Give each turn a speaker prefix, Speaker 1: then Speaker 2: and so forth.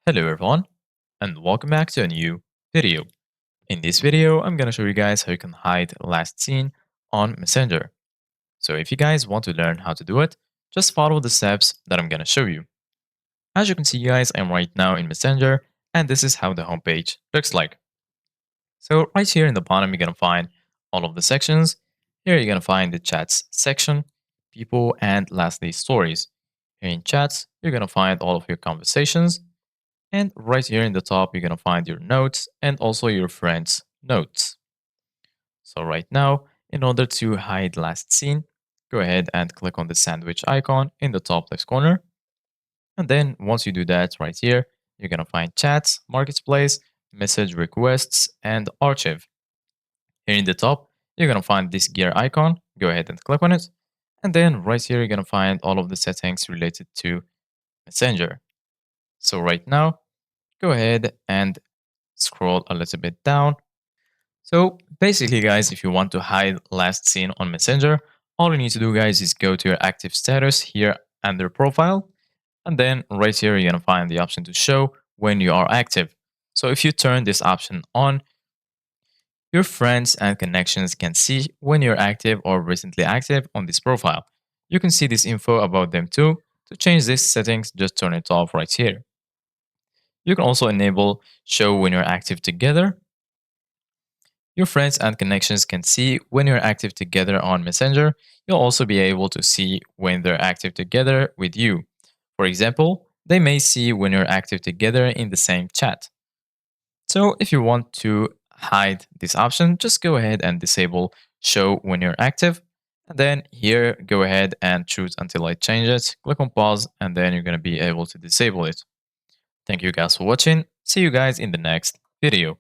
Speaker 1: Hello everyone, and welcome back to a new video. In this video, I'm gonna show you guys how you can hide last seen on Messenger. So if you guys want to learn how to do it, just follow the steps that I'm gonna show you. As you can see guys, I'm right now in Messenger, and this is how the homepage looks like. So right here in the bottom, you're gonna find all of the sections. Here you're gonna find the chats section, people, and lastly stories. Here in chats, you're gonna find all of your conversations. And right here in the top, you're going to find your notes and also your friends' notes. So right now, in order to hide last seen, go ahead and click on the sandwich icon in the top left corner. And then once you do that right here, you're going to find chats, marketplace, message requests, and archive. Here in the top, you're going to find this gear icon. Go ahead and click on it. And then right here, you're going to find all of the settings related to Messenger. So right now, go ahead and scroll a little bit down. So basically, guys, if you want to hide last seen on Messenger, all you need to do, guys, is go to your active status here under profile. And then right here, you're going to find the option to show when you are active. So if you turn this option on, your friends and connections can see when you're active or recently active on this profile. You can see this info about them too. To change these settings, just turn it off right here. You can also enable show when you're active together. Your friends and connections can see when you're active together on Messenger. You'll also be able to see when they're active together with you. For example, they may see when you're active together in the same chat. So if you want to hide this option, just go ahead and disable show when you're active. And then here, go ahead and choose until I change it. Click on pause, and then you're going to be able to disable it. Thank you guys for watching. See you guys in the next video.